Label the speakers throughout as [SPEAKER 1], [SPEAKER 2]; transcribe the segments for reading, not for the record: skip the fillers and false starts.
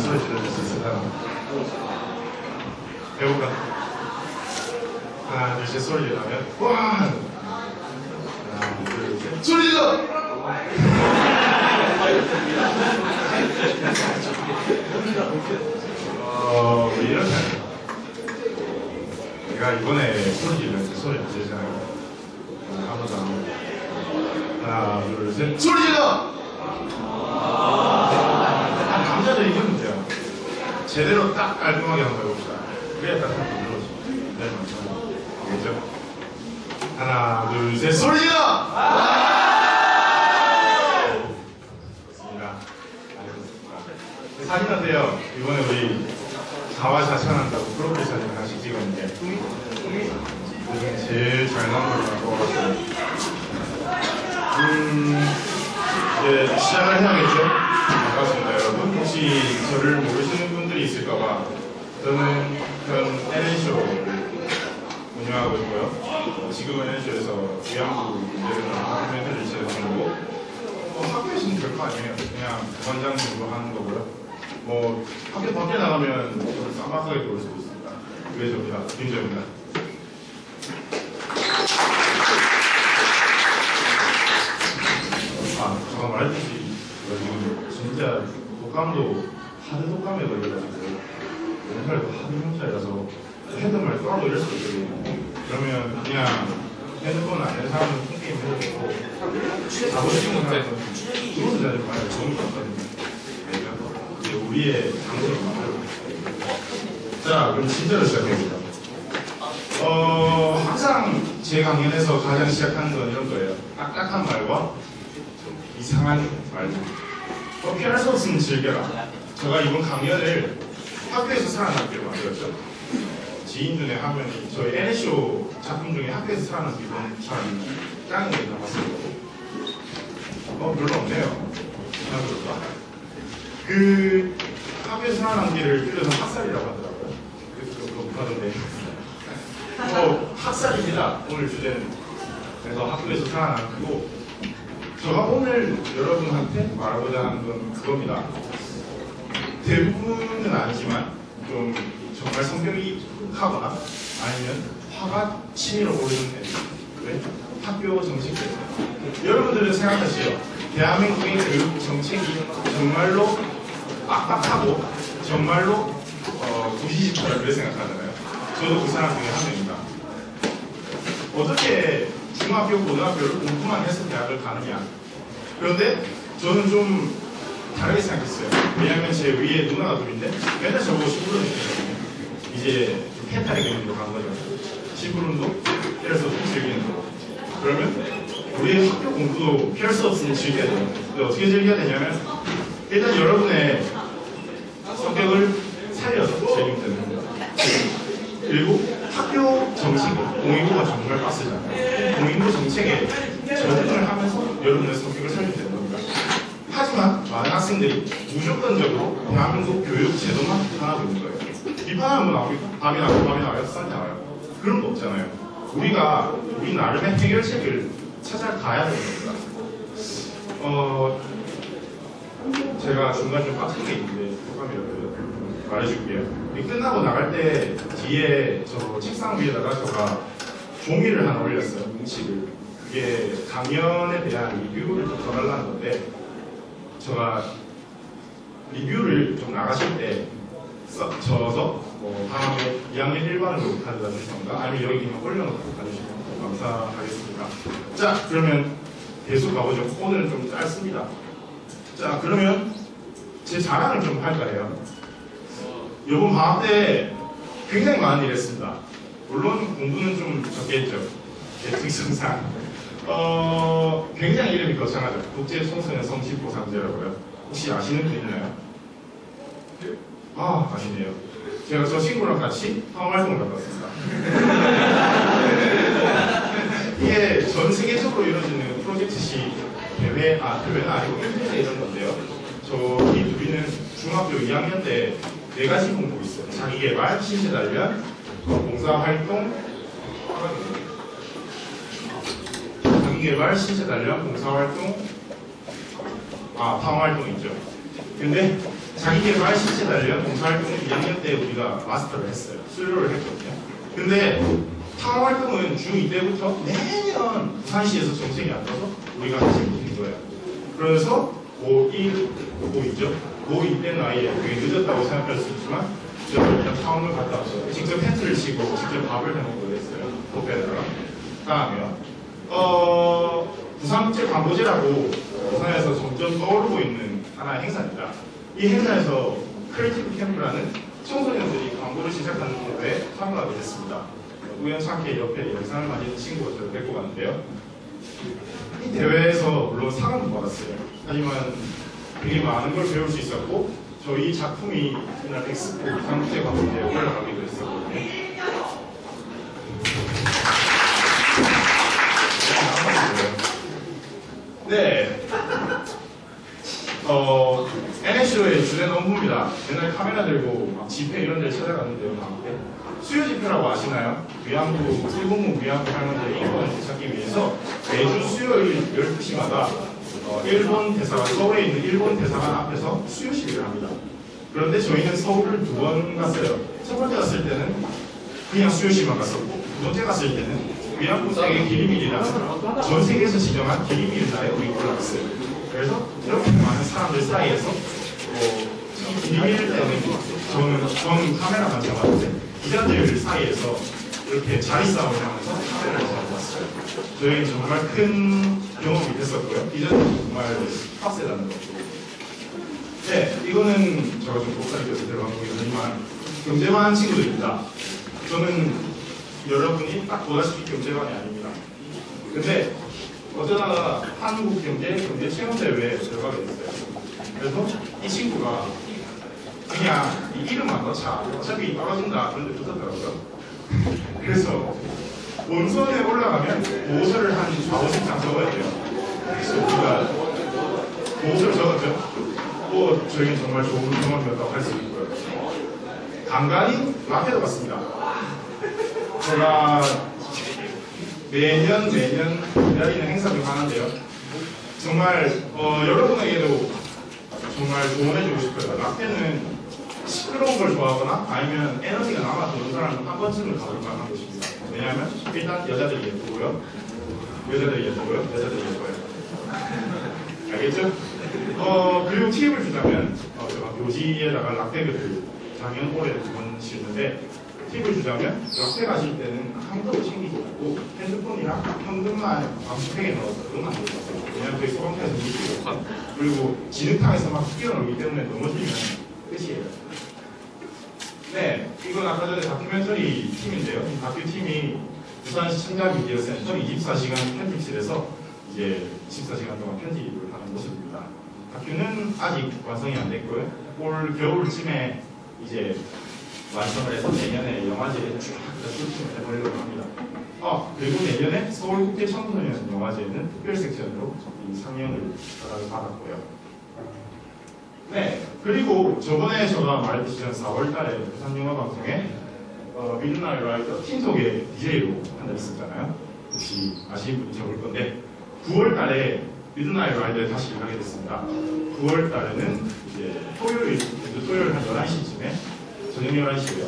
[SPEAKER 1] 소리 질러줄 수 있을 사람? 해볼까? 하나, 둘, 셋 소리 지르면 와! 하나, 둘, 셋 소리 질러! 우리 이렇게 하자. 내가 이번에 소리 지르면 소리 안 지르잖아요. 한 번 더 하면 하나, 둘, 셋 소리 질러! 남자들이 이게 문제야. 제대로 딱 깔끔하게 한번 해봅시다. 그래야 딱 한번 들어오지. 네, 맞죠? 알겠죠? 하나, 둘, 셋 소리 질러! 좋습니다. 알겠습니다. 사진 하세요. 이번에 우리 4화 자천한다고 프로필 사진 하나씩 찍었는데 이게 제일 잘 나온 걸 갖고 왔어요. 이제 시작을 해야겠죠? 반갑습니다 여러분. 혹시 저를 모르시는 분들이 있을까봐 저는 현 NN쇼를 운영하고 있고요. 지금은 NN쇼에서 위안부 문제를 다큐멘터리를 제작하는 거고 학교에서는 별거 아니에요. 그냥 원장 정도 하는 거고요. 뭐 학교 밖에 나가면 저를 쌈박하게 볼 수도 있습니다. 그게 저입니다. 김정입니다. 제가 말했듯이 지금 진짜 독감도 하드 독감에 걸려가지고 몸살도 하드 몸살이라서 했던 말 떠나고 이럴 수도 있거든요. 그러면 그냥 핸드폰 안 되는 사람은 폰게임 해도 되고 자본주의 사람은 죽어도 자주 말을 너무 좋았거든요. 이제 우리의 장소를 만들고. 자, 그럼 진짜로 시작해보자. 항상 제 강연에서 가장 시작하는 건 이런 거예요. 딱딱한 말과 이상한 말들. 피할 수 없으면 즐겨라. 제가 이번 강연을 학교에서 살아남기로 만들었죠. 지인 중에 한 명이 저희 NN쇼 작품 중에 학교에서 살아남기로 사람이 짱이 나왔을 거고 별로 없네요. 생각해볼까? 그 학교에서 살아남기를 빌려서 학살이라고 하더라고요. 그래서 그거 못하던데 학살입니다. 오늘 주제는. 그래서 학교에서 살아남고 제가 오늘 여러분한테 말하고자 하는 건 그겁니다. 대부분은 아니지만 좀 정말 성격이 하거나 아니면 화가 치밀어 오르는 애들. 왜? 학교 정책에서. 여러분들은 생각하시죠. 대한민국의 교육 정책이 정말로 빡빡하고 정말로 부시시하다 그렇게 생각하잖아요. 저도 그 사람 중에 한 명입니다. 어떻게 중학교, 고등학교를 공부만 해서 대학을 가느냐. 그런데 저는 좀 다르게 생각했어요. 왜냐하면 제 위에 누나가 둘인데 맨날 저보고 시부름 시키거든요. 이제 펜탈의 개념으로 간 거죠. 시부름도 피할 수 없으면 즐기는 거. 그러면 우리의 학교 공부도 피할 수 없으면 즐겨야 돼요. 근데 어떻게 즐겨야 되냐면 일단 여러분의 성격을 살려서 즐기면 되는 겁니다. 그리고 학교 정책이 공인고가 정말 빡세잖아요. 공인고 정책에 적응을 하면서 여러분의 성격을 살리면 되는 겁니다. 하지만 많은 학생들이 무조건적으로 대한민국 교육 제도만 비판하고 있는 거예요. 비판하면 뭐 나옵니까? 답이 나와요? 싼 나와요? 그런 거 없잖아요. 우리 나름의 해결책을 찾아가야 되는 겁니다. 제가 중간 좀 빡친 게 있는데 소감이라도 말해줄게요. 끝나고 나갈 때 뒤에 저 책상 위에다가 제가 종이를 하나 올렸어요. 뭉치를. 그게 강연에 대한 리뷰를 좀 써달라는 건데 제가 리뷰를 좀 나가실 때 적어서 다음에 2학년 1반으로 가져다 주실 건가? 아니면 여기 그냥 올려놓고 가주시면 감사하겠습니다. 자, 그러면 계속 가보죠. 오늘은 좀 짧습니다. 자, 그러면 제 자랑을 좀 할까 해요. 이번 방학 때 굉장히 많은 일을 했습니다. 물론 공부는 좀 적겠죠. 제 특성상. 굉장히 이름이 거창하죠. 국제청소년 성취보상제라고요. 혹시 아시는 분 있나요? 아시네요. 제가 저 친구랑 같이 화활동을 갔다 왔습니다. 이게 전 세계적으로 이루어지는 프로젝트식 대회는 아니고 인터넷에 이런 건데요. 저희 둘이는 중학교 2학년 때 4가지 공부 있어요. 자기개발, 신체 단련, 봉사활동, 자기개발, 신체 단련, 봉사활동, 방어활동 있죠. 근데 자기개발 실제 관련 봉사활동을 2학년 때 우리가 마스터를 했어요. 수료를 했거든요. 근데 파워활동은 중2 때부터 매년 부산시에서 정책이 안 떠서 우리가 다시 못한 거예요. 그래서 고1, 고2죠. 고2 때는 아예 되게 늦었다고 생각할 수 있지만 저는 일단 파운을 갔다 왔어요. 직접 텐트를 치고 직접 밥을 해먹고 그랬어요. 뷔페에다가. 다음에요. 부산국제광고제라고 부산에서 점점 떠오르고 있는 하나의 행사입니다. 이 행사에서 크리에이티브 캠프라는 청소년들이 광고를 시작하는 대회에 참가하게 됐습니다. 우연찮게 옆에 영상을 많이 했던 친구가 저를 데리고 갔는데요. 이 대회에서 물론 상은 못 받았어요. 하지만 되게 많은 걸 배울 수 있었고 저희 작품이 이날 엑스포 부산국제광고제에 올라가기도 했었거든요. 네. NSCO의 주된 업무입니다. 맨날 카메라 들고 막 집회 이런 데 찾아갔는데요. 수요 집회라고 아시나요? 위안부, 일본군 위안부 할머니의 인권을 되찾기 위해서 매주 수요일 12시마다 일본 대사관, 서울에 있는 일본 대사관 앞에서 수요 시위를 합니다. 그런데 저희는 서울을 2번 갔어요. 첫 번째 갔을 때는 그냥 수요 시위만 갔었고, 두 번째 갔을 때는 위안부 땅의 기리밀이라는 전 세계에서 지정한 기리밀 나라에 우리 올라갔어요. 그래서 이렇게 많은 사람들 사이에서 이 기리밀 때는 저는 카메라만 잡았는데 기자들 사이에서 이렇게 자리 싸움을 하면서 카메라를 잡았어요. 저희는 정말 큰 경험이 됐었고요. 기자들도 정말 빡세다는 거죠. 네, 이거는 제가 좀 복사해서 들어간 거긴 하지만 경제반 친구들입니다. 저는 여러분이 딱 보다시피 경제반이 아닙니다. 근데 어쩌다가 한국경제체험대회에 들어가게 됐어요. 그래서 이 친구가 그냥 이 이름만 넣자. 어차피 떨어진다. 그런데 붙었더라고요. 그래서 원선에 올라가면 보고서를 한 4-50장 적어야 돼요. 그래서 우리가 보고서를 적었죠. 또 저희는 정말 좋은 경험이었다고 할 수 있고요. 간간히 라페도 갔습니다. 제가 매년 기다리는 행사 중 하나인데요. 정말 여러분에게도 정말 조언해주고 싶어요. 라페는 시끄러운 걸 좋아하거나 아니면 에너지가 남아 도는 사람은 한 번쯤은 가볼 만한 곳입니다. 왜냐하면 일단 여자들이 예쁘고요. 여자들이 예뻐요. 알겠죠? 그리고 팁을 주자면 제가 묘지에다가 라페를 작년 올해 2번 씌우는데 팁을 주자면 라페 가실 때는 아무것도 챙기지 말고 핸드폰이랑 현금만 방수팩에 넣어서 그것만 들고 가세요. 왜냐하면 저희 소방차에서 물고 그리고 진흙탕에서 막 뛰어놀기 때문에 넘어지면 끝이에요. 네, 이건 아까 전에 다큐멘터리 팀인데요. 이 다큐팀이 부산시 청자미디어센터 24시간 편집실에서 이제 24시간 동안 편집을 하는 모습입니다. 다큐는 아직 완성이 안 됐고요. 올 겨울쯤에 이제 완성을 해서 내년에 영화제에 쭉 출품을 해보려고 합니다. 그리고 내년에 서울국제 청소년 영화제는 특별 섹션으로 이 상영을 받았고요. 네, 그리고 저번에 제가 말했듯이 4월달에 부산영화방송에 미드나잇 라이더 팀속의 DJ로 한달 있었잖아요. 혹시 아시는 분이 적을 건데 9월달에 미드나잇 라이더에 다시 일하게 됐습니다. 9월달에는 이제 토요일 한 11시쯤에 저녁 11시고요.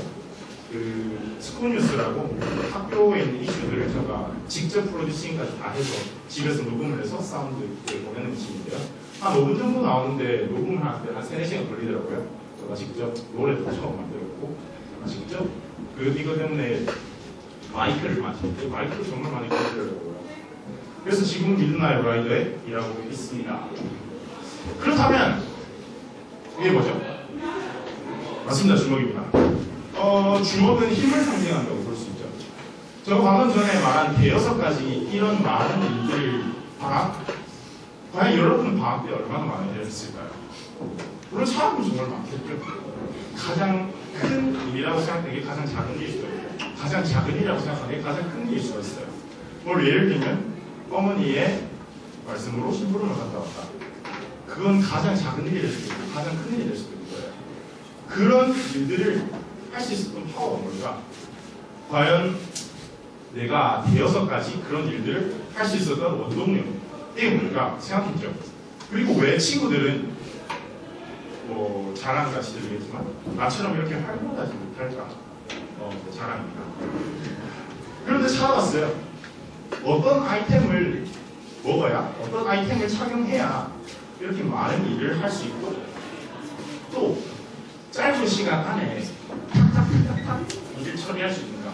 [SPEAKER 1] 그 스코뉴스라고 학교에 있는 이슈들을 제가 직접 프로듀싱까지 다 해서 집에서 녹음을 해서 사운드를 보내는 기능인데요. 한 5분 정도 나오는데 녹음을 하는데 한 3-4시간 걸리더라고요. 제가 직접 노래도 처음 만들었고 직접 이거 때문에 마이크를 맞추는데 마이크를 정말 많이 걸리더라고요. 그래서 지금 미드나잇 라이더에 일하고 있습니다. 그렇다면 이게 뭐죠? 맞습니다. 주먹입니다. 주먹은 힘을 상징한다고 볼 수 있죠. 저 방금 전에 말한 대여섯 가지 이런 많은 일들을 과연 여러분은 방학 때 얼마나 많이 일했을까요? 물론 사람은 정말 많겠죠. 가장 큰 일이라고 생각하는 게 가장 작은 일일 수가 있고 가장 작은 일이라고 생각하는 게 가장 큰 일일 수가 있어요. 뭘 예를 들면 어머니의 말씀으로 심부름을 갔다 왔다. 그건 가장 작은 일이 될 수도 있고 가장 큰 일이 될 수도 있는 거예요. 그런 일들을 할 수 있었던 파워가 뭘까? 과연 내가 대여섯 가지 그런 일들을 할 수 있었던 원동력 이게 뭘까 생각했죠. 그리고 왜 친구들은 뭐 자랑같이 들리겠지만 나처럼 이렇게 활발하지 못할까 자랑입니다. 그런데 찾아봤어요. 어떤 아이템을 먹어야, 어떤 아이템을 착용해야 이렇게 많은 일을 할 수 있고 또 짧은 시간 안에 탁탁탁탁 일을 처리할 수 있는가.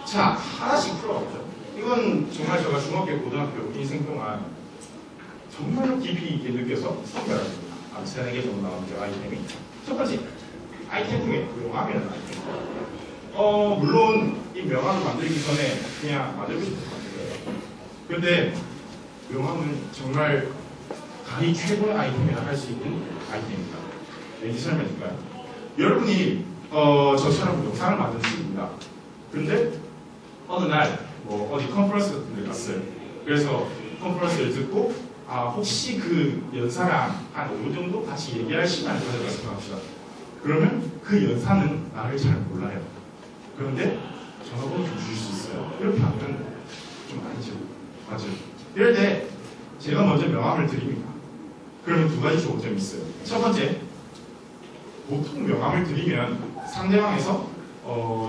[SPEAKER 1] 자, 하나씩 풀어봤죠. 이건 정말 제가 중학교, 고등학교 인생 동안 정말로 깊이 있게 느껴서 선별합니다. 한 3-4개 정도 나오는데 아이템이. 첫 번째, 아이템 중에 명함이라는 아이템. 물론 이 명함을 만들기 전에 그냥 만들고 싶어서 만들어요. 근데 명함은 정말 가히 최고의 아이템이라 할 수 있는 아이템입니다. 왠지 설명해줄까요? 여러분이 저처럼 영상을 만드십니다. 그런데 어느 날 뭐 어디 컨퍼런스 같은 데 갔어요. 그래서 컨퍼런스를 듣고 혹시 그 연사랑 한 5분 정도 같이 얘기할 시간을 가져갔으면 합시다. 그러면 그 연사는 나를 잘 몰라요. 그런데 전화번호 좀 주실 수 있어요? 이렇게 하면 좀 아니죠. 맞아요. 이럴 때 제가 먼저 명함을 드립니다. 그러면 2가지 좋은 점이 있어요. 첫 번째, 보통 명함을 드리면 상대방에서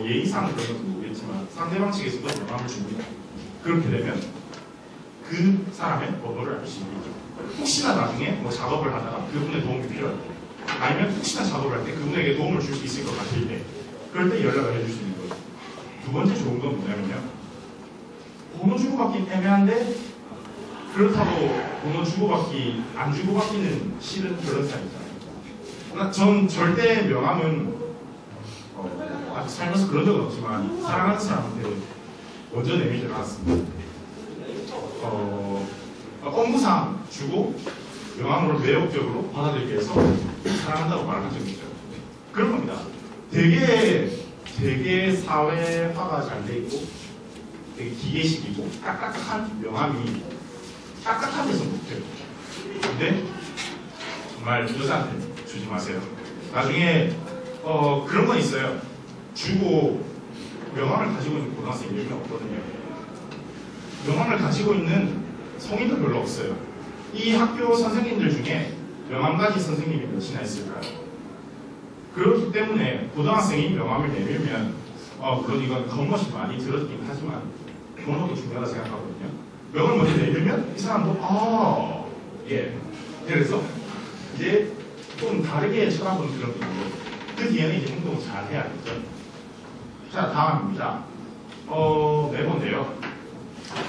[SPEAKER 1] 예의상 그런 것도 모르겠지만 상대방 측에서도 명함을 줍니다. 그렇게 되면 그 사람의 번호를 알 수 있겠죠. 혹시나 나중에 뭐 작업을 하다가 그분의 도움이 필요할 때, 아니면 혹시나 작업을 할 때 그분에게 도움을 줄 수 있을 것 같을 때, 그럴 때 연락을 해줄 수 있는 거죠. 2번째 좋은 건 뭐냐면요, 번호 주고받기 애매한데 그렇다고 번호 주고받기 안 주고받기는 싫은 그런 사람이잖아요. 전 절대 명함은 아직 살면서 그런 적은 없지만 사랑하는 사람한테 먼저 내밀지 않았습니다. 업무상 주고 명함으로 매혹적으로 받아들이기 위해서 사랑한다고 말한 적이 있죠. 그런 겁니다. 되게 사회화가 잘 돼 있고 되게 기계식이고 딱딱한 명함이 딱딱한 데서 못해요. 근데 정말 여자한테 주지 마세요. 나중에 그런 건 있어요. 주고 명함을 가지고 있는 고등학생이 여기 없거든요. 명함을 가지고 있는 성인도 별로 없어요. 이 학교 선생님들 중에 명함 가진 선생님이 몇이나 있을까요? 그렇기 때문에 고등학생이 명함을 내밀면 물론 이건 겉멋이 많이 들었긴 하지만 번호도 중요하다 생각하거든요. 명을 먼저 내밀면 이 사람도 예. 그래서 이제 좀 다르게 쳐다보는 그런 게 있고 그 뒤에는 이제 행동을 잘 해야겠죠. 자, 다음입니다. 메모인데요.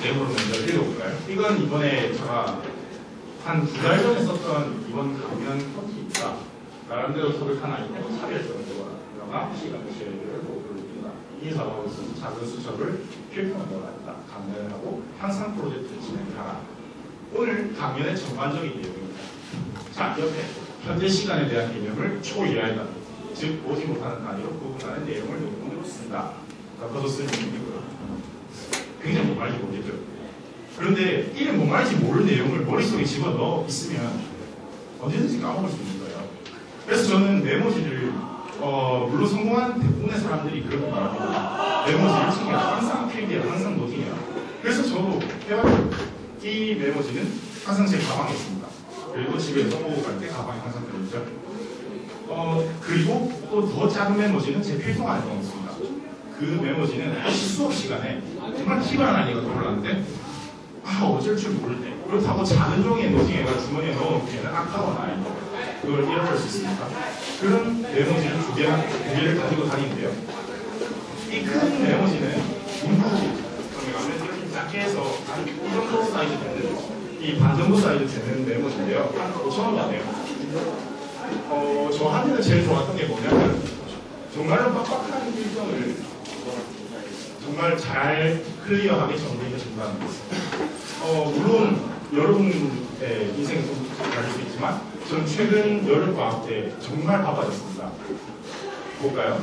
[SPEAKER 1] 메모를 먼저 읽어볼까요? 이건 이번에 제가 한 2달 전에 썼던 이번 강연 콘티입니다. 나름대로 소백한 아이템 차별성을 명함 시각체를 보여줍니다. 이 작업을 쓴 작은 수첩을 필통으로 갖다 강연을 하고 항상 프로젝트를 진행하라. 오늘 강연의 전반적인 내용입니다. 자, 옆에 현재 시간에 대한 개념을 초이해하다. 즉, 오지 못하는 단위로 구분하는 내용을 논문으로 쓴다. 걷어 쓰는 내용이고요. 굉장히 뭔 말인지 모르겠죠. 그런데 이게 뭔 말인지 모르는 내용을 머릿속에 집어넣어 있으면 언제든지 까먹을 수 있는 거예요. 그래서 저는 메모지를 물론 성공한 대부분의 사람들이 그렇게 말합니다. 메모지를 챙겨라. 항상 필기해라. 항상 노팅해라. 그래서 저도 해봤죠. 이 메모지는 항상 제 가방에 있습니다. 그리고 집에 써보고 갈 때 가방에 항상 들어있죠. 그리고 또 더 작은 메모지는 제 필통 안에 넣어놓습니다. 그 메모지는 수업 시간에 정말 희한한 아이가 떠올랐는데 어쩔 줄 모를 때 그렇다고 작은 종이에 노팅해가 주머니에 넣어놓기에는 아까운 아이 그걸 잃어버릴 수 있으니까 그런 메모지를 2개를 가지고 다니는데요. 이 큰 메모지는 문구 이렇게 작게 해서 한 이 정도 사이즈 되는 이 반 정도 사이즈 되는 메모지인데요. 한 5,000원 받네요. 저한테는 제일 좋았던 게 뭐냐면 정말로 빡빡한 일정을 정말 잘 클리어하게 정리해 준다는 것. 물론 여러분의 인생이 좀 다를 수 있지만 저는 최근 여름방학 때 정말 바빠졌습니다. 볼까요?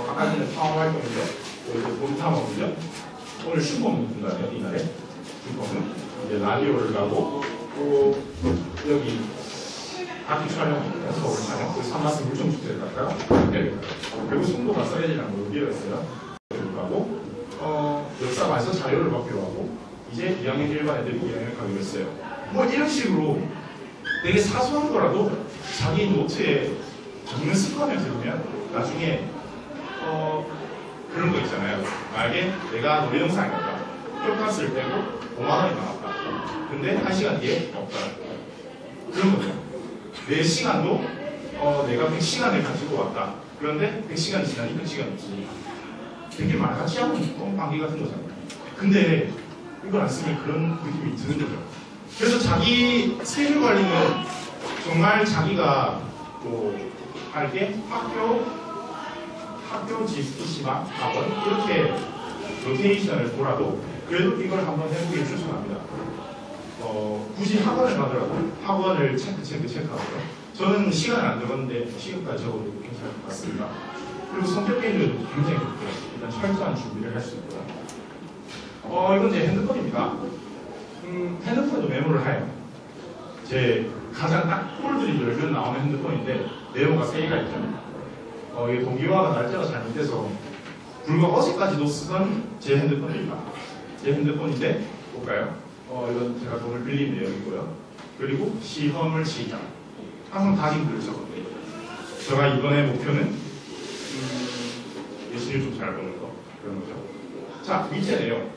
[SPEAKER 1] 아까 전에 파워 활동이죠. 그리고 봄탐험이죠. 오늘 슈퍼문 분가네요. 이날에 슈퍼문 이제 라디오를 가고 또 여기 다큐 촬영이에요. 서울 촬영. 그 산마스 물총축제를 갔다가 그리고 송도가 써야지라는 걸 비어있어요. 가고 역사관에서 자료를 받기로 하고 이제 2학년 일반 애들이 2학년 가기로 했어요. 뭐 이런 식으로 되게 사소한 거라도 자기 노트에 적는 습관을 들으면 나중에 그런 거 있잖아요. 만약에 내가 놀이동산에 갔다. 교과서를 빼고 5만 원이 나왔다. 근데 1시간 뒤에 없다. 그런 거죠. 내 시간도 내가 100시간을 가지고 왔다. 그런데 100시간이 지나니 100시간이 없으니 되게 말같이 하고 똥방귀 같은 거잖아요. 근데 이걸 안 쓰면 그런 느낌이 드는 거죠. 그래서 자기 스케줄 관리는 정말 자기가 뭐 할 게 학교 집 PC방 학원 이렇게 로테이션을 돌아도 그래도 이걸 한번 해보길 추천합니다. 굳이 학원을 가더라도 학원을 체크하고요. 저는 시간을 안 적었는데 시간까지 적어도 괜찮을 것 같습니다. 그리고 성격 게임도 굉장히 좋고요. 일단 철저한 준비를 할 수 있고요. 이건 제 핸드폰입니다. 핸드폰에도 메모를 해요. 제 가장 딱 폴들이 열면 나오는 핸드폰인데 메모가 3개가 있죠. 이게 동기화가 날짜가 잘못돼서 불과 어제까지도 쓰던 제 핸드폰입니다. 제 핸드폰인데 볼까요? 이건 제가 돈을 빌린 내용이고요. 그리고 시험을 시작. 항상 다짐글을 적었대요. 제가 이번에 목표는 예시를 좀 잘 보는 거 그런 거죠. 자, 밑에 내용.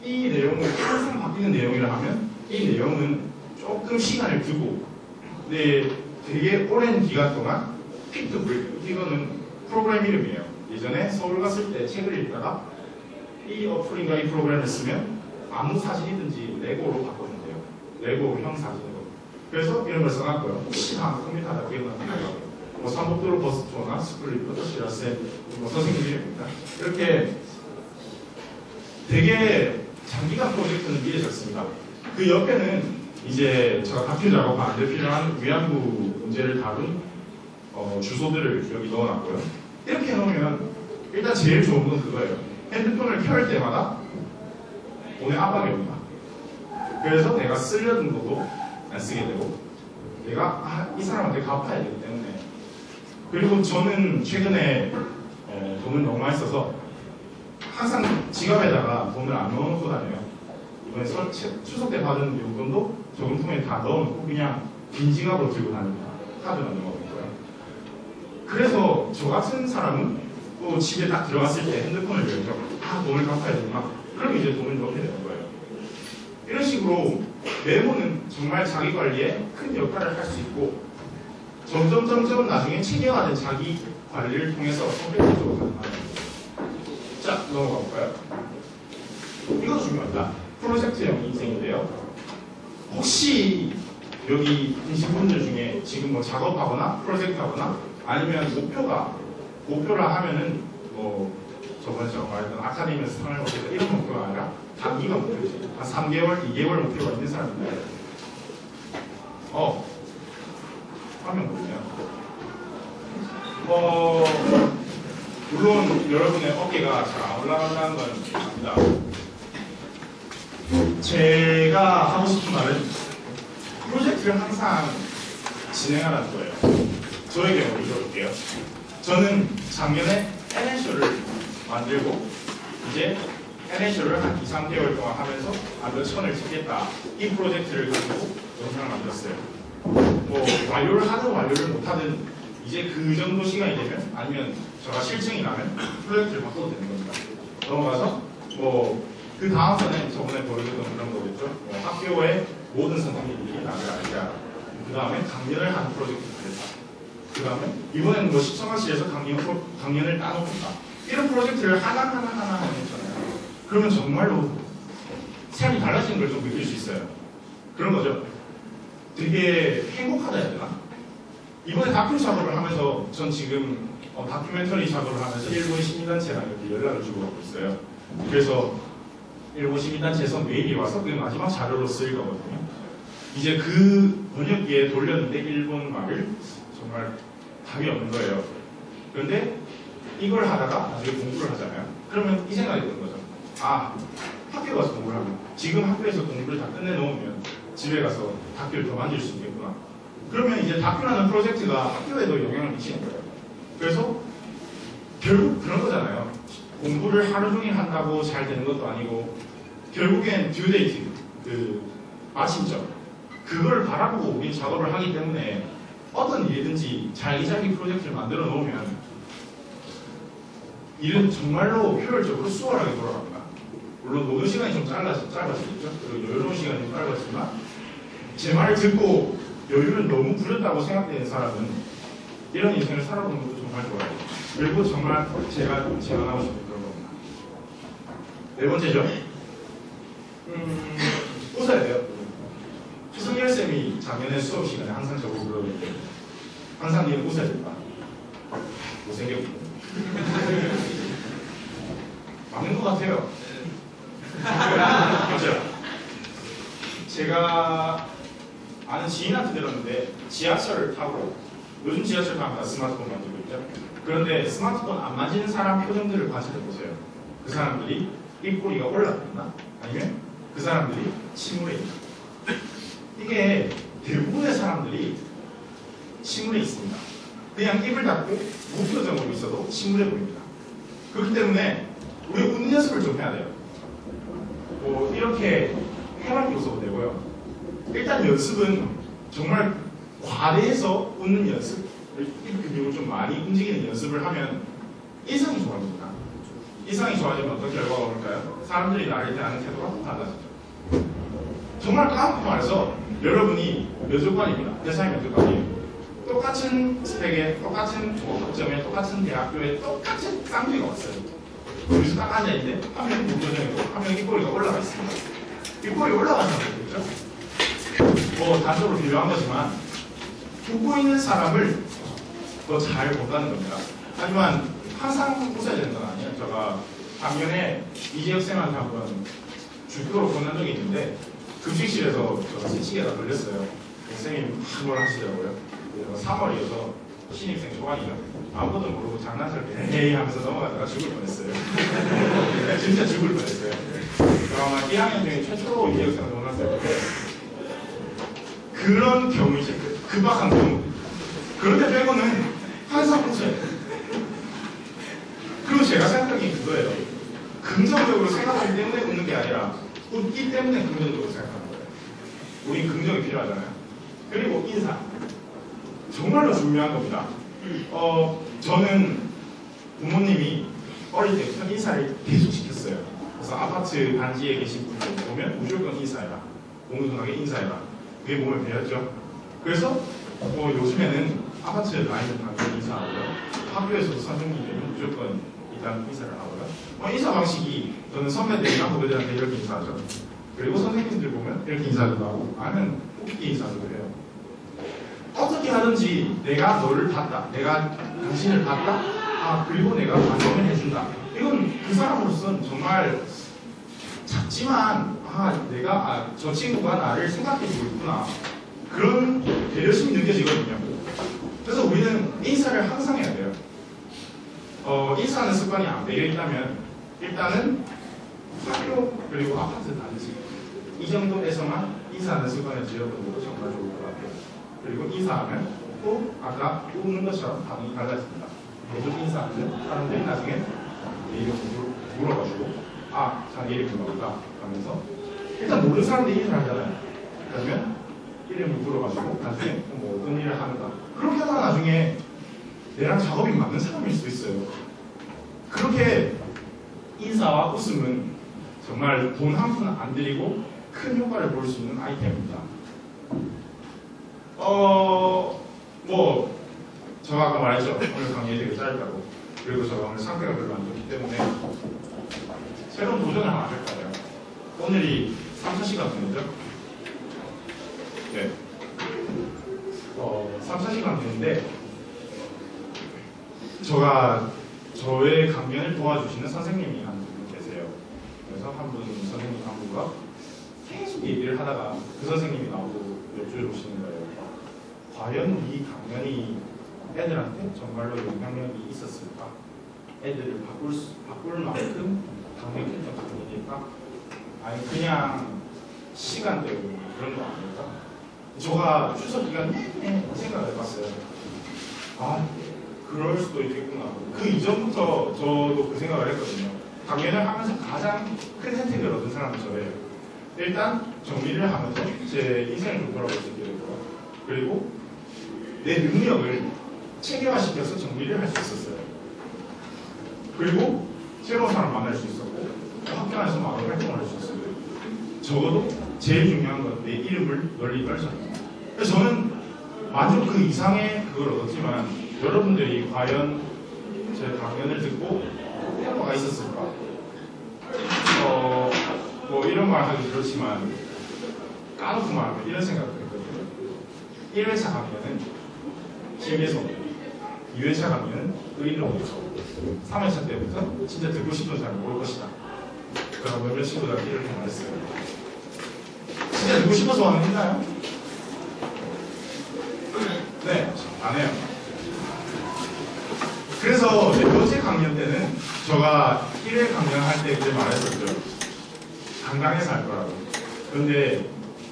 [SPEAKER 1] 이 내용은 항상 바뀌는 내용이라 하면 이 내용은 조금 시간을 두고 되게 오랜 기간 동안 픽드 브레이크. 이거는 프로그램 이름이에요. 예전에 서울 갔을 때 책을 읽다가 이 어플인가 이 프로그램을 쓰면 아무 사진이든지 레고로 바꾸면 돼요. 레고 형 사진으로. 그래서 이런 걸 써놨고요. 혹시나 컴퓨터가 기억나는 뭐 삼복도로 버스 투어나 스플릿부터 시라센 뭐 선생님 이름입니다. 이렇게 되게 장기간 프로젝트는 이해졌습니다. 그 옆에는 이제 제가 다큐 작업하는데 필요한 위안부 문제를 다룬 주소들을 여기 넣어놨고요. 이렇게 해놓으면 일단 제일 좋은 건 그거예요. 핸드폰을 켤 때마다 돈의 압박이 옵니다. 그래서 내가 쓰려던 것도 안 쓰게 되고 내가 이 사람한테 갚아야 되기 때문에 그리고 저는 최근에 돈을 너무 많이 써서 항상 지갑에다가 돈을 안 넣어놓고 다녀요. 이번에 추석 때 받은 용돈도 저금통에 다 넣어놓고 그냥 빈 지갑으로 들고 다닙니다. 카드만 넣어놓고요. 그래서 저 같은 사람은 또 집에 딱 들어갔을 때 핸드폰을 열죠. 돈을 갚아야 되구나. 그럼 이제 돈을 넣게 되는 거예요. 이런 식으로 메모는 정말 자기 관리에 큰 역할을 할 수 있고 점점 나중에 체계화된 자기 관리를 통해서 성격적으로 가능합니다. 자, 넘어가 볼까요? 이것도 중요합니다. 프로젝트형 인생인데요. 혹시 여기 계신 분들 중에 지금 뭐 작업하거나 프로젝트 하거나 아니면 목표라 하면은 뭐 저번에 제가 말했던 아카데미에서 상을 얻겠다 이런 목표가 아니라 단기간 목표지. 한 3개월, 2개월 목표가 있는 사람인데 화면 보이네요. 물론 여러분의 어깨가 잘 안 올라간다는 건 압니다. 제가 하고 싶은 말은 프로젝트를 항상 진행하라는 거예요. 저의 경우를 들어볼게요. 저는 작년에 NN쇼를 만들고 이제 NN쇼를 한 2, 3개월 동안 하면서 몇 천을 찍겠다. 이 프로젝트를 가지고 영상을 만들었어요. 뭐 완료를 못하든 이제 그 정도 시간이 되면 아니면 제가 실증이 나면 프로젝트를 바꿔도 되는 겁니다. 넘어가서 그 다음 번에 저번에 보여줬던 그런 거겠죠. 학교의 모든 선생님들이 나를 알게 하라. 그 다음에 강연을 하는 프로젝트를 하겠다. 그 다음에 이번에는 뭐 시청하실에서 강연을 따놓겠다. 이런 프로젝트를 하나하나 했잖아요. 그러면 정말로 삶이 달라지는 걸 좀 느낄 수 있어요. 그런 거죠. 되게 행복하다 해야 되나? 이번에 다큐 작업을 하면서 전 지금 다큐멘터리 작업을 하면서 일본 시민단체랑 이렇게 연락을 주고 가고 있어요. 그래서 일본 시민단체에서 메일이 와서 그 마지막 자료로 쓰일 거거든요. 이제 그 번역기에 돌렸는데 일본 말을 정말 답이 없는 거예요. 그런데 이걸 하다가 나중에 공부를 하잖아요. 그러면 이 생각이 드는 거죠. 학교 가서 공부를 하면 지금 학교에서 공부를 다 끝내놓으면 집에 가서 다큐를 더 만들 수 있겠구나. 그러면 이제 다큐라는 프로젝트가 학교에도 영향을 미치는 거예요. 그래서 결국 그런 거잖아요. 공부를 하루 종일 한다고 잘 되는 것도 아니고 결국엔 듀데이트, 그 마침점 그걸 바라보고 우리 작업을 하기 때문에 어떤 일이든지 자기자기 프로젝트를 만들어 놓으면 일은 정말로 효율적으로 수월하게 돌아갑니다. 물론 노동 시간이 좀 짧아지겠죠. 그리고 여유로운 시간이 좀 짧아지지만 제 말을 듣고 여유를 너무 부렸다고 생각되는 사람은 이런 인생을 살아보는 것도 정말 좋아요. 그리고 정말 제가 제안하고 싶은 그런 겁니다. 네 번째죠. 웃어야 돼요. 최승열 쌤이 작년에 수업 시간에 항상 저보고 그러는데 항상 니는 웃어야 된다. 못생겼고 맞는 것 같아요. 맞죠? 제가 아는 지인한테 들었는데 지하철을 타고 요즘 지하철 타면 다 스마트폰 만지고 있죠. 그런데 스마트폰 안 만지는 사람 표정들을 관찰해보세요. 그 사람들이 입꼬리가 올라갔나? 아니면 그 사람들이 침울해 있나? 이게 대부분의 사람들이 침울해 있습니다. 그냥 입을 닫고 무표정으로 있어도 침울해 보입니다. 그렇기 때문에 우리 웃는 연습을 좀 해야 돼요. 뭐 이렇게 해맑게 웃어도 되고요. 일단 연습은 정말 과대해서 웃는 연습, 입 근육을 좀 많이 움직이는 연습을 하면 인상이 좋아집니다. 인상이 좋아지면 어떤 결과가 올까요? 사람들이 나를 대하는 태도가 달라지죠. 정말 까놓고 말해서 여러분이 면접관입니다. 회사의 면접관이에요. 똑같은 스펙에, 똑같은 학점에, 똑같은 대학교에 똑같은 쌍둥이가 왔어요. 여기서 딱 앉아있는데 한 명이 무표정이고 한 명이 입꼬리가 올라가 있습니다. 입꼬리 올라가서 그렇죠? 뭐 단적으로 비교한 거지만 웃고 있는 사람을 더 잘 본다는 겁니다. 하지만 항상 웃어야 되는 건 아니에요. 제가 작년에 이재혁 쌤한테 한번 주교로 혼난 적이 있는데 급식실에서 제가 새치기에다 걸렸어요. 선생님이 뭘 하시더라고요. 3월이어서 신입생 초반이죠. 아무것도 모르고 장난을 에이 하면서 넘어가다가 죽을 뻔했어요. 진짜 죽을 뻔했어요. 아마 1학년 중에 최초로 이재혁 쌤한테 혼났을 때 그런 경우이죠. 급박한 경우. 그런데 빼고는 항상 웃어요. 그리고 제가 생각하기엔 그거예요. 긍정적으로 생각하기 때문에 웃는 게 아니라 웃기 때문에 긍정적으로 생각하는 거예요. 우린 긍정이 필요하잖아요. 그리고 인사. 정말로 중요한 겁니다. 저는 부모님이 어릴 때부터 인사를 계속 시켰어요. 그래서 아파트 단지에 계신 분들 보면 무조건 인사해라. 공손하게 인사해라. 그게 몸에 배웠죠. 그래서 요즘에는 아파트 라인을 가면 인사하고요. 학교에서도 선생님들은 무조건 일단 인사를 하고요. 인사 방식이 저는 선배들이나 후배들한테 이렇게 인사하죠. 그리고 선생님들 보면 이렇게 인사도 하고 나는 웃기게 인사도 해요. 어떻게 하든지 내가 너를 봤다. 내가 당신을 봤다. 그리고 내가 반응을 해준다. 이건 그 사람으로서는 정말 작지만 내가 저 친구가 나를 생각해주고 있구나. 그런 배려심이 느껴지거든요. 그래서 우리는 인사를 항상 해야 돼요. 인사하는 습관이 안 배려있다면 일단은 학교 그리고 아파트 단지 이 정도에서만 인사하는 습관을 지어보는 것도 정말 좋을 것 같아요. 그리고 인사하면 또 아까 웃는 것처럼 반응이 달라집니다. 계속 인사하면 사람들이 나중에 내 이름을 물어가지고 자기 이름이 뭐다 하면서 일단 모르는 사람들이 인사를 하잖아요. 그러면 이름을 물어가지고 나중에 뭐 어떤 일을 하는가 그렇게 하다가 나중에 내랑 작업이 맞는 사람일 수도 있어요. 그렇게 인사와 웃음은 정말 돈 한 푼 안 들이고 큰 효과를 볼 수 있는 아이템입니다. 제가 아까 말했죠. 오늘 강의 되게 짧다고. 그리고 제가 오늘 상태가 별로 안 좋기 때문에 새로운 도전을 하나 할 거예요. 오늘이 3-4시간 되는데요. 네. 3-4시간 되는데 저의 강연을 도와주시는 선생님이 한 분 계세요. 그래서 한 분 선생님 한 분과 계속 얘기를 하다가 그 선생님이 나오고 여쭤보시는 거예요. 과연 이 강연이 애들한테 정말로 영향력이 있었을까? 애들을 바꿀 만큼 강력했던 강연일까? 아니 그냥 시간 때문에 그런 거 아닐까? 제가 추석 기간 내내 생각을 해봤어요. 그럴 수도 있겠구나. 그 이전부터 저도 그 생각을 했거든요. 강연을 하면서 가장 큰 혜택을 얻은 사람은 저예요. 일단 정리를 하면서 제 인생을 좀 돌아볼 수 있게 되고요. 그리고 내 능력을 체계화시켜서 정리를 할 수 있었어요. 그리고 새로운 사람 만날 수 있었고 학교 안에서 많은 활동을 할 수 있었어요. 적어도 제일 중요한 건 내 이름을 널리 깔잖아요. 그래서 저는 만족 그 이상의 그걸 얻었지만 여러분들이 과연 제 강연을 듣고 효과가 있었을까? 뭐 이런 말 하기 그렇지만 까놓고 말하면 이런 생각을 했거든요. 1회차 강연은 TV에서 2회차 강연은 의의로 오죠. 3회차 때부터 진짜 듣고 싶은 사람이 올 것이다. 그럼 몇몇 친구들한테 이렇게 말했어요. 진짜 듣고 싶어서 하는 했나요? 네, 안 해요. 그래서 네 번째 강연 때는 제가 1회 강연할 때 이제 말했었죠. 강당에서 할 거라고. 그런데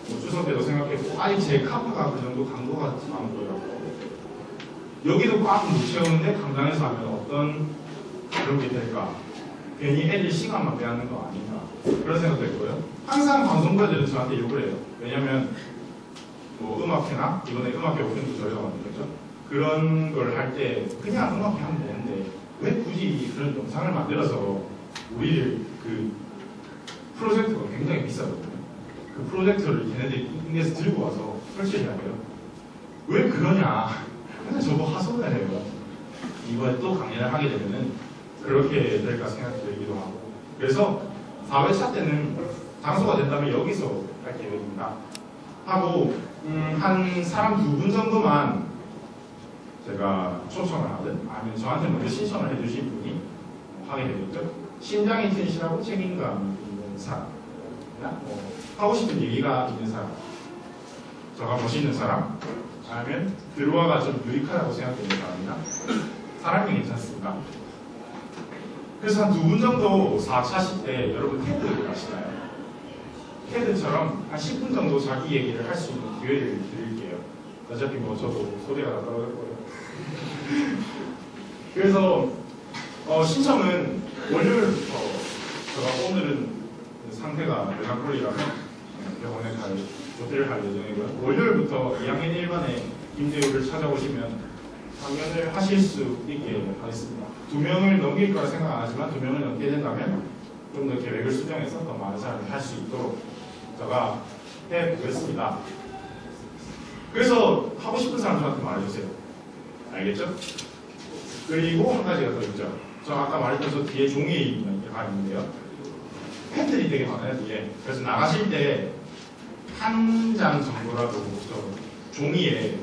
[SPEAKER 1] 뭐 추석 때도 생각했고 아니 제 카파가 그 정도 강도가 안 보여요. 여기도 꽉 못 채우는데 강당에서 하면 어떤 그런 게 될까? 괜히 애들 시간만 빼앗는 거 아닌가? 그런 생각도 했고요. 항상 방송가들은 저한테 욕을 해요. 왜냐면 뭐 음악회나 이번에 음악회 오픈도 저희가 만들었죠. 그런 걸 할 때 그냥 음악회 하면 되는데 왜 굳이 그런 영상을 만들어서 우리를 그 프로젝트가 굉장히 비싸거든요. 그 프로젝트를 걔네들이 인에서 들고 와서 설치해야 돼요. 왜 그러냐? 근데 저거 하소연을 해요. 이번에 또 강연을 하게 되면은 그렇게 될까 생각이 들기도 하고. 그래서 4회차 때는 장소가 된다면 여기서 할 계획입니다. 하고 한 사람 2분 정도만 제가 초청을 하든 아니면 저한테 먼저 신청을 해주신 분이 하게 되겠죠. 심장이 튼실하고 책임감 있는 사람, 뭐 하고 싶은 얘기가 있는 사람, 저가 멋있는 사람, 아니면 들어와가 좀 유익하다고 생각되는 사람이나 사람이 괜찮습니다. 그래서 한 2분 정도 4차시 때 여러분 테드를 아시나요? 테드처럼 한 10분 정도 자기 얘기를 할 수 있는 기회를 드릴게요. 어차피 뭐 저도 소리가 다 떨어질 거예요. 그래서 신청은 월요일부터 제가 오늘은 상태가 메lan콜리라서 병원에 갈 조퇴를 할 예정이고요. 월요일부터 2학년 1반에 김대우를 찾아오시면 강연을 하실 수 있게 하겠습니다. 2명을 넘길 거라 생각 안 하지만 2명을 넘게 된다면 좀 더 계획을 수정해서 더 많은 사람이 할 수 있도록 제가 해보겠습니다. 그래서 하고 싶은 사람 저한테 말해주세요. 알겠죠? 그리고 한 가지가 더 있죠. 저 아까 말했던 저 뒤에 종이에 있는 게 있는데요. 펜들이 되게 많아요, 뒤에. 그래서 나가실 때 한 장 정도라도 저 종이에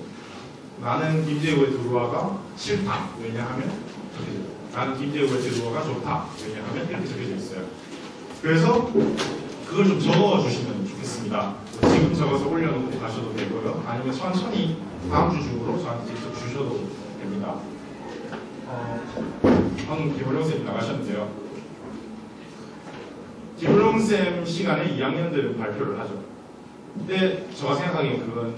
[SPEAKER 1] 나는 김재우의 드루아가 싫다. 왜냐하면 나는 김재우의 드루아가 좋다. 왜냐하면 이렇게 적혀져 있어요. 그래서 그걸 좀 적어주시면 좋겠습니다. 지금 적어서 올려놓고 가셔도 되고요. 아니면 천천히 다음 주 중으로 저한테 직접 주셔도 됩니다. 방금 김호룡쌤이 나가셨는데요. 김호룡쌤 시간에 2학년들은 발표를 하죠. 근데 제가 생각하기엔 그건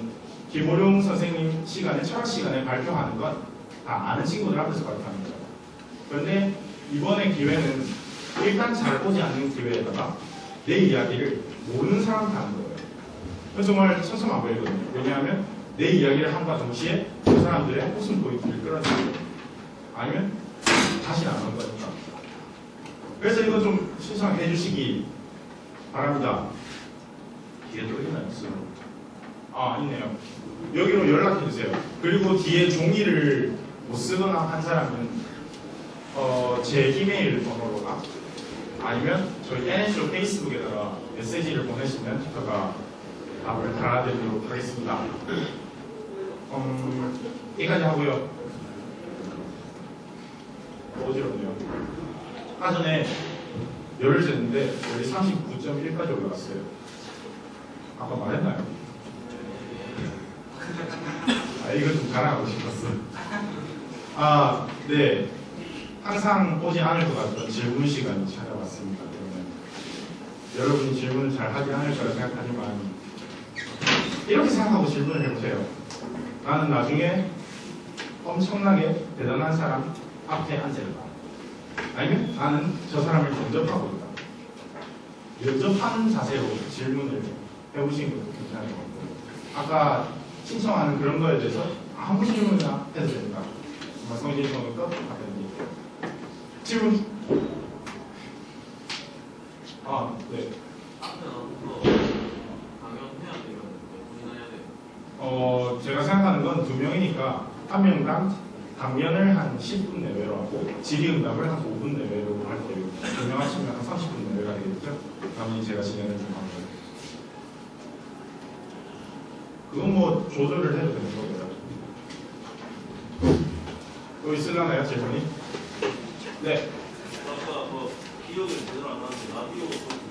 [SPEAKER 1] 김호룡 선생님 시간에 철학 시간에 발표하는 건 다 아는 친구들 앞에서 발표하는 거죠. 그런데 이번에 기회는 일단 잘 오지 않는 기회에다가 내 이야기를 모르는 사람한테 하는 거예요. 그래서 정말 천차만별이거든요. 왜냐하면 내 이야기를 함과 동시에 그 사람들의 웃음 포인트를 끌어내는 거예요. 아니면 다시는 안 할 거니까. 그래서 이거 좀 신청해 주시기 바랍니다. 뒤에 또 있나요? 아, 있네요. 여기로 연락해 주세요. 그리고 뒤에 종이를 못 쓰거나 한 사람은 제 이메일 번호로나 아니면 저희 NN쇼 페이스북에다가 메시지를 보내시면 제가 답을 달아드리도록 하겠습니다. 여기까지 하고요. 어지럽네요. 아까 전에 열을 쟀는데 열이 39.1까지 올라갔어요. 아까 말했나요? 이거 좀 자랑하고 싶었어. 네. 항상 오지 않을 것 같던 질문 시간이 찾아왔습니다. 여러분이 질문을 잘 하지 않을 거라 생각하지만 이렇게 생각하고 질문을 해보세요. 나는 나중에 엄청나게 대단한 사람 앞에 앉아있다. 아니면 나는 저 사람을 영접하고 있다. 영접하는 자세로 질문을 해보시는 것도 괜찮은 것 같고, 아까 신청하는 그런 거에 대해서 한 분씩 질문이나 해도 됩니다. 정말 성실성의껏 답변드릴게요. 질문? 아, 네. 제가 생각하는 건 2명이니까 한 명당 답변을 한 10분 내외로 하고 질의응답을 한 5분 내외로 할 거예요. 2명 하시면 한 30분 내외가 되겠죠? 다음에 제가 진행을 좀 하고요. 그건 뭐 조절을 해도 되는 거고요. 또 있으려나요, 질문이? 네.
[SPEAKER 2] 아까 뭐 기억이 제대로 안 나는데 라디오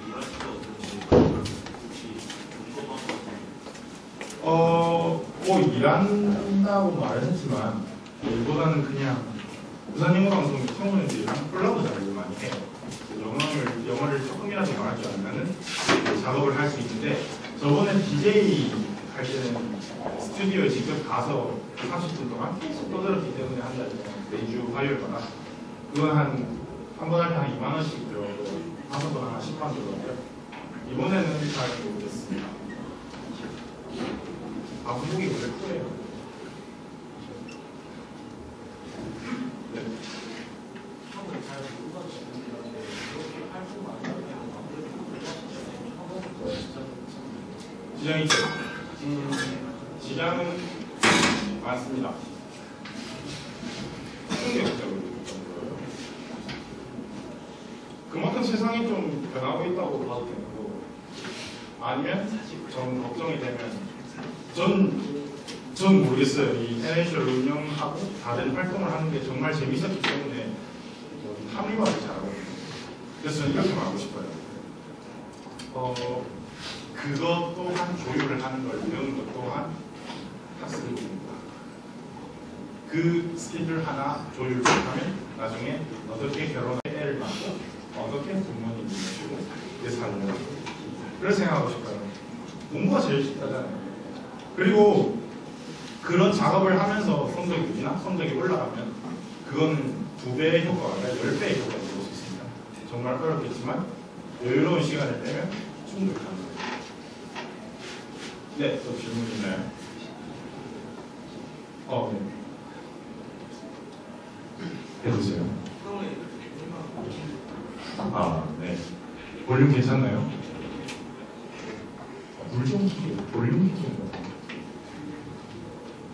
[SPEAKER 2] 일할 수가 없는데 혹시 이거
[SPEAKER 1] 뭐 일한다고 말을 했지만 일보다는 그냥 부산영어방송 청소년들이랑 콜라보 작업을 많이 해요. 영어를 조금이라도 말할 줄 알면은 작업을 할 수 있는데 저번에 DJ 할 때는 스튜디오에 직접 가서 30분 동안 계속 떠들었기 때문에 한 달 동안 매주 화요일마다 그건 한 번 할 때 한 2만 원씩 들어가고 한 번 동안 한 10만 원 들어가고요. 이번에는 잘 모르겠습니다. 분목이 원래 크예요. 네. 시장이 있죠. 시장은 많습니다. 그만큼 세상이 좀 변하고 있다고 봐도 되는 거고, 아니면 전 걱정이 되면 전 모르겠어요. 이 NH를 운영하고 다른 활동을 하는 게 정말 재밌었기 때문에 합리화를 잘하거든요. 그래서 저는 이렇게 말하고 싶어요. 그것 또한 조율을 하는 걸 배우는 것 또한 학습을 봅니다. 그 스킬을 하나 조율을 하면 나중에 어떻게 결혼에 애를 낳고 어떻게 부모님을 모시고 이렇게 살려고 그렇게 생각하고 싶어요. 공부가 제일 쉽다잖아요. 그리고 그런 작업을 하면서 성적이 유지나 성적이 올라가면 그건 2배의 효과가 아니라 10배의 효과가 될 수 있습니다. 정말 어렵겠지만 여유로운 시간을 빼면 충분히 가능합니다. 네, 또 질문 있나요? 네. 해주세요. 네. 볼륨 괜찮나요? 물 좀 키워요. 볼륨 키워요.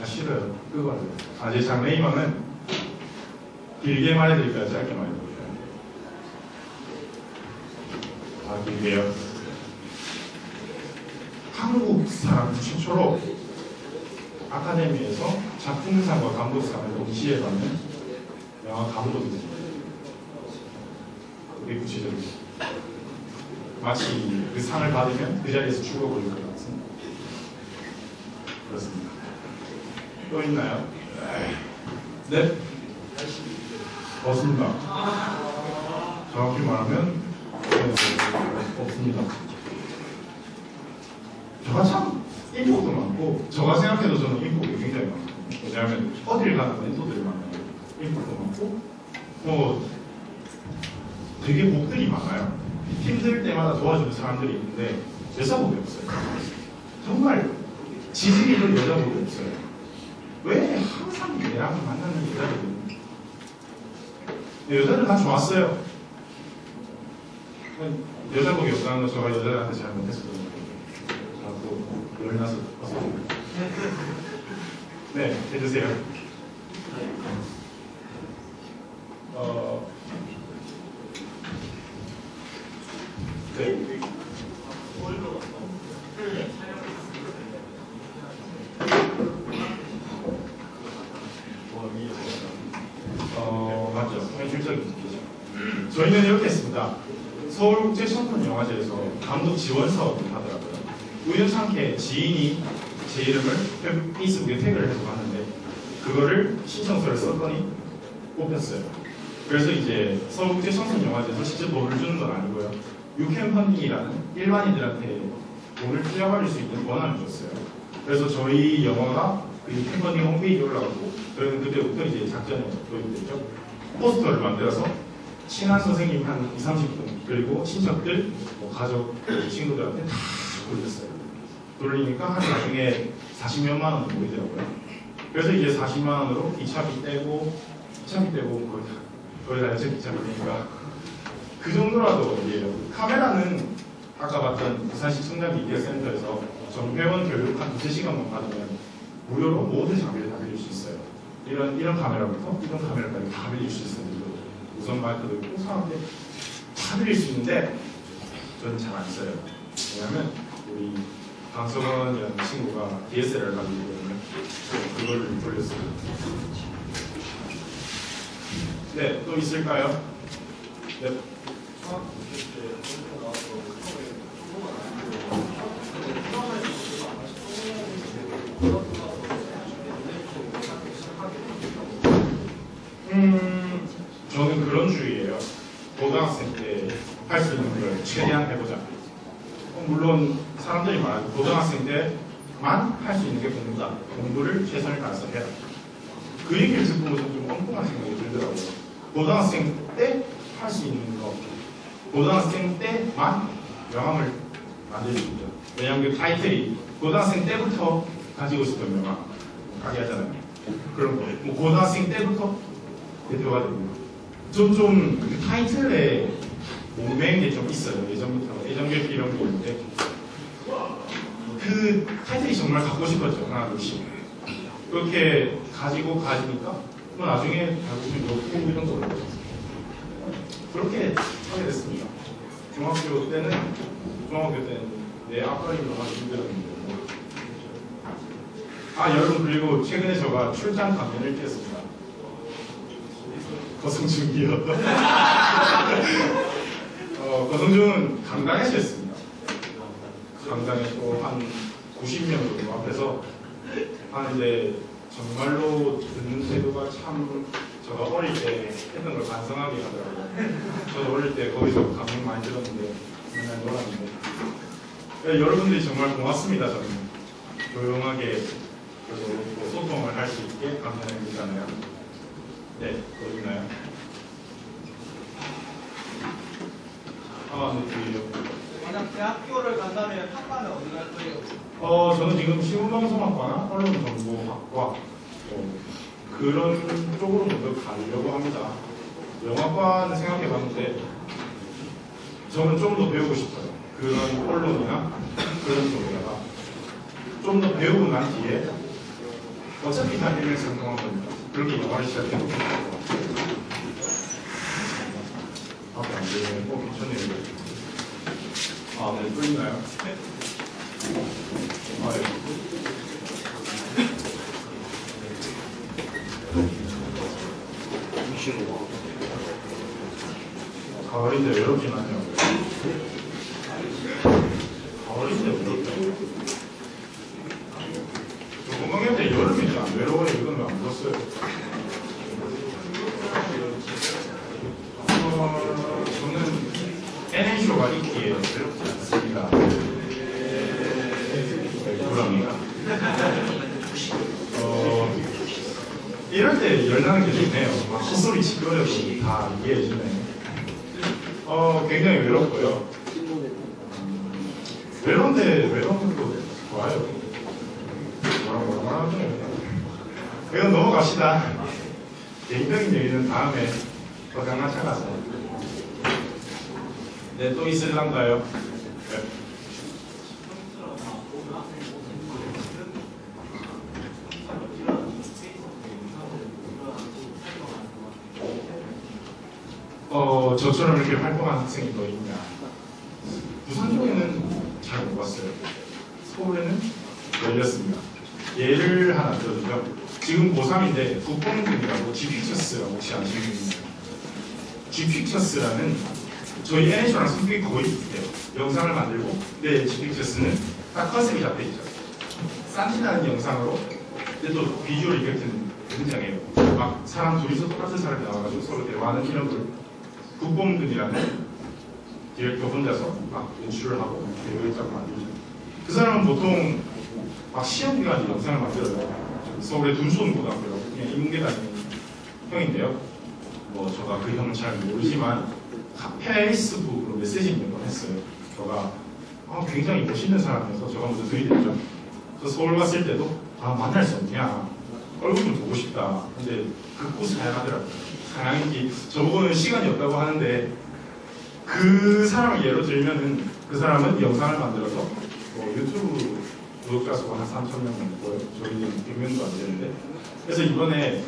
[SPEAKER 1] 싫어요. 끄고 하세요. 제 장래희망은 길게 말해드릴까요? 짧게 말해드릴까요? 길게요. 한국 사람 최초로 아카데미에서 작품상과 감독상을 동시에 받는 영화 감독이 됩니다. 그게 구체적이죠. 마치 그 상을 받으면 그 자리에서 죽어버릴 것 같은 그렇습니다. 또 있나요? 네? 없습니다. 정확히 말하면 없습니다. 저가 참 인복도 많고 저가 생각해도 저는 인복이 굉장히 많거든요. 왜냐하면 어딜 가는 멘토들이 많아요. 인복도 많고 되게 복들이 많아요. 힘들 때마다 도와주는 사람들이 있는데 여자복이 없어요. 정말 지식인도 여자복이 없어요. 왜 항상 얘랑 만나는 여자들은 여자들 다 좋았어요. 여자복이 없다는 건 제가 여자들한테 잘못했어요. 또 열나서 네, 해주세요. 네. 맞죠. 현실적인 문제죠. 저희는 이렇게 했습니다. 서울국제청소년영화제에서 감독 지원 사업을 하더라고요. 우연찮게 지인이 제 이름을 페이스북에 태그를 해서 봤는데 그거를 신청서를 썼더니 뽑혔어요. 그래서 이제 서울국제청소년영화제에서 실제 돈을 주는 건 아니고요. 유캔 펀딩이라는 일반인들한테 돈을 투자받을 수 있는 권한을 줬어요. 그래서 저희 영화가 그 유캔 펀딩 홈페이지에 올라가고 저희는 그때부터 이제 작전에 도입됐죠. 포스터를 만들어서 친한 선생님 한 20, 30분 그리고 친척들, 가족, 친구들한테 다 돌렸어요. 돌리니까 한 나중에 40몇만 원이 모이더라고요. 그래서 이제 40만 원으로 기차비 떼고 거의 다 연체 기차비니까 그 정도라도 이제 카메라는 아까 봤던 부산시 청장 미디어 센터에서 정회원 교육 한 2~3시간만 받으면 무료로 모든 장비를 다 빌릴 수 있어요. 이런 카메라부터 이런 카메라까지 다 빌릴 수 있어요. 우선 마이크도 있고 사람들 다 빌릴 수 있는데 저는 잘 안 써요. 왜냐면 우리 강성원이라는 친구가 DSLR을 가지고 있거든요. 그걸 돌렸어요. 네, 또 있을까요? 네. 저는 그런 주의예요. 고등학생 때 할 수 있는 걸 최대한 해보자. 물론 사람들이 말하죠. 고등학생 때만 할 수 있는 게 공부다. 공부를 최선을 다해서 해라. 그 얘기를 듣고서 좀 엉뚱한 생각이 들더라고요. 고등학생 때 할 수 있는 거, 고등학생 때만 명함을 만들 수 있죠. 왜냐하면 그 타이틀이 고등학생 때부터 가지고 싶은 명함 가게 하잖아요. 그런 거. 뭐 고등학생 때부터 대표가 됩니다. 좀 그 타이틀에 목매인 게 좀 있어요. 예전부터 애정결핍 이런 게 있는데 그 타이틀이 정말 갖고 싶었죠. 하나 둘씩 그렇게 가지고 가지니까 뭐 나중에 무슨 욕구 이런 거 올라오죠. 그렇게 하게 됐습니다. 중학교 때는 내 앞가림으로 하기 힘들었는데 여러분 그리고 최근에 제가 출장 강연을 했습니다. 거성중이요. 거성중은 강당에서 했습니다. 강당에서 한 90명 정도 앞에서 하는데 정말로 듣는 태도가 참 제가 어릴 때 했던 걸 반성하게 하더라고요. 저도 어릴 때 거기서 감명 많이 들었는데 맨날 놀았는데 여러분들이 정말 고맙습니다. 저는 조용하게 소통을 할 수 있게 감사드리잖아요. 네, 어디 있나요? 네, 뒤에요.
[SPEAKER 3] 만약 대학교를 간다면 학과는 어디 갈 거예요?
[SPEAKER 1] 저는 지금 신문방송학과나 언론정보학과 그런 쪽으로 먼저 가려고 합니다. 영화과는 생각해봤는데 저는 좀 더 배우고 싶어요. 그런 언론이나 그런 쪽에다가 좀 더 배우고 난 뒤에 어차피 다 일을 성공한 겁니다. 그렇게 영화를 시작해요. 앞에 안 보이네. 괜찮네요. 네, 또 있나요? 네. 가을인데 왜 이렇게 나냐? 가을인데 왜 이렇게 나냐? 건강했는데 여름이지 안 외로워요. 이건 왜 안 불었어요? 저는 NHO가 있기에 외롭지 않습니다. 부럽니다. 이럴 때 열나는 게 좋네요. 막 헛소리 치고려도 다 이해해주네. 굉장히 외롭고요. 외로운데 외로운 것도 좋아요. 뭐라 하죠? 이건 넘어갑시다. 개인적인 얘기는 다음에 더 장난쳐가서. 네, 또 있을란가요? 네. 저처럼 이렇게 활동하는 학생이 더 있냐? 부산 쪽에는 잘 못 봤어요. 서울에는 열렸습니다. 예를 하나 들어주죠. 지금 고3인데 국뽕등이라고 G픽처스라고 혹시 아시는 분 있나요? G픽처스라는 저희 NHO랑 성격이 거의 비슷해요. 영상을 만들고 내 G픽처스는 딱 컨셉이 잡혀있죠. 싼티나는 영상으로 근데 또 비주얼 이펙트는 굉장해요. 막 사람 둘이서 똑같은 사람이 나와가지고 서로 대화하는 이런 걸 국뽕등이라는 디렉터 혼자서 막 연출을 하고 배우를 만들죠. 그 사람은 보통 막 시험 기간에 영상을 만들어요. 서울의 둔수고등학교라고 그냥 인문계 다니는 형인데요. 뭐 제가 그 형은 잘 모르지만 페이스북으로 메시지 몇 번 했어요. 저가 굉장히 멋있는 사람이어서 제가 먼저 들이댔죠. 그래서 서울 갔을 때도 만날 수 없냐 얼굴 좀 보고 싶다. 근데 그 꽃을 사양하더라고요. 사양인지 저보고는 시간이 없다고 하는데 그 사람을 예로 들면은 그 사람은 영상을 만들어서 유튜브 구독자 수가 한 3,000명 넘고요. 저희는 100명도 안 되는데. 그래서 이번에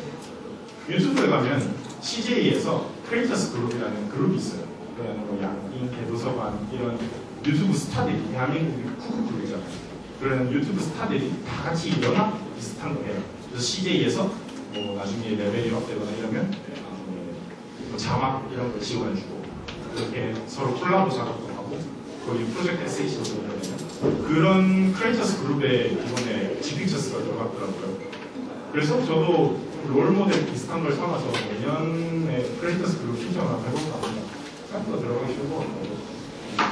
[SPEAKER 1] 유튜브에 가면 CJ에서 크리에이터스 그룹이라는 그룹이 있어요. 그러면 뭐 양인, 대도서관 이런 유튜브 스타들이 대한민국이 쿠쿠그룹이잖아요. 그런 유튜브 스타들이 다 같이 연합 비슷한 거 해요. 그래서 CJ에서 뭐 나중에 레벨이 업되거나 이러면 뭐 자막 이런 걸 지원해주고 이렇게 서로 콜라보 작업도 하고 거기 프로젝트 SAC도 되는 그런 크리에이터스 그룹에 이번에 지픽처스가 들어갔더라고요. 그래서 저도 롤모델 비슷한 걸 삼아서 내년에 크리에이터스 그룹 신청을 해볼까 합니다. 생각보다 들어가기 쉬운 것 같아요.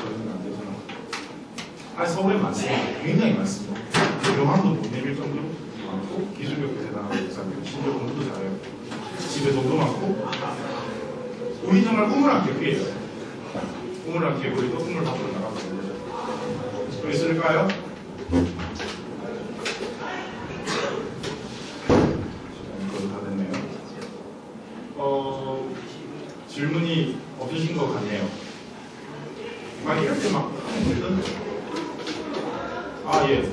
[SPEAKER 1] 저희는 안 되잖아. 서울에 많습니다. 굉장히 많습니다. 명함도 못 내밀 정도로 많고 기술력도 대단하고 사람들 심지어 공부도 잘해요. 집에 돈도 많고 우리 정말 꿈을 안 깨고 해요. 꿈을 안 깨고 우리도 꿈을 밖으로 나가고 또 있을까요? 거의 다 됐네요. 질문이 없으신 것 같네요. 막 이럴 때 막 하면 되던데. 아, 예.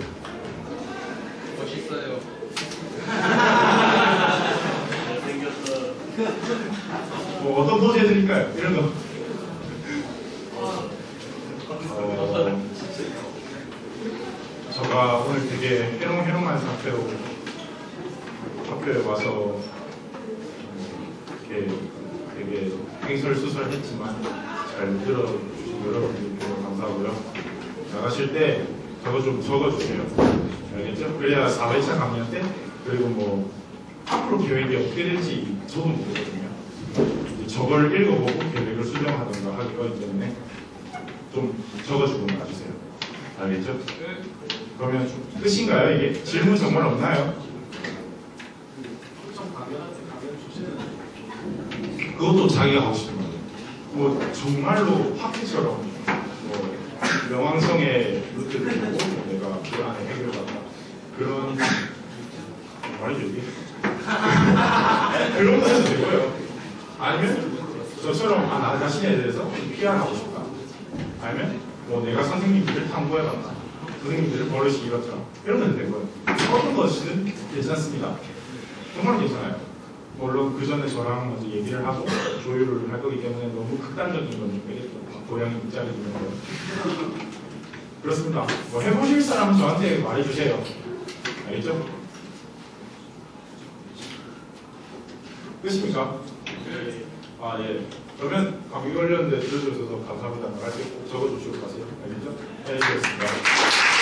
[SPEAKER 3] 멋있어요.
[SPEAKER 2] 잘생겼어.
[SPEAKER 1] 뭐 어떤 포즈 해드릴까요? 이런 거. 제가 오늘 되게 해롱해롱한 상태로 학교에 와서 이렇게 되게 횡설수설했지만 잘 들어주신 여러분들께 감사하고요. 나가실 때 저거 좀 적어주세요. 알겠죠? 그래야 4회차 강연 때 그리고 뭐 앞으로 계획이 어떻게 될지 저도 모르거든요. 저걸 읽어보고 계획을 수정하던가 하기 거기 때문에 좀 적어주고 나가주세요. 알겠죠? 그러면 끝인가요? 이게 질문 정말 없나요? 그것도 자기가 하고 싶은 거예요. 뭐 정말로 학회처럼 뭐 명왕성의 루트를 보고 내가 그 안에 해결받다 그런 말이죠 이게 그런 거 해도 되고요. 아니면 저처럼 나 자신에 대해서 PR하고 싶다. 아니면 뭐 내가 선생님들을 탐구해봤다. 선생님들을 버릇이 이렇더라. 이런 거 해도 되고요. 어떤 것이든 괜찮습니다. 정말 괜찮아요. 물론 그 전에 저랑 먼저 얘기를 하고 조율을 할 거기 때문에 너무 극단적인 건 좀 빼겠죠. 고양이 밑자리 있는 거. 그렇습니다. 뭐 해보실 사람은 저한테 말해주세요. 알겠죠? 끝입니까? 아, 예. 그러면 감기 걸렸는데 들어주셔서 감사합니다. 나갈 때 꼭 적어주시고 가세요. 알겠죠? 네, 알겠습니다.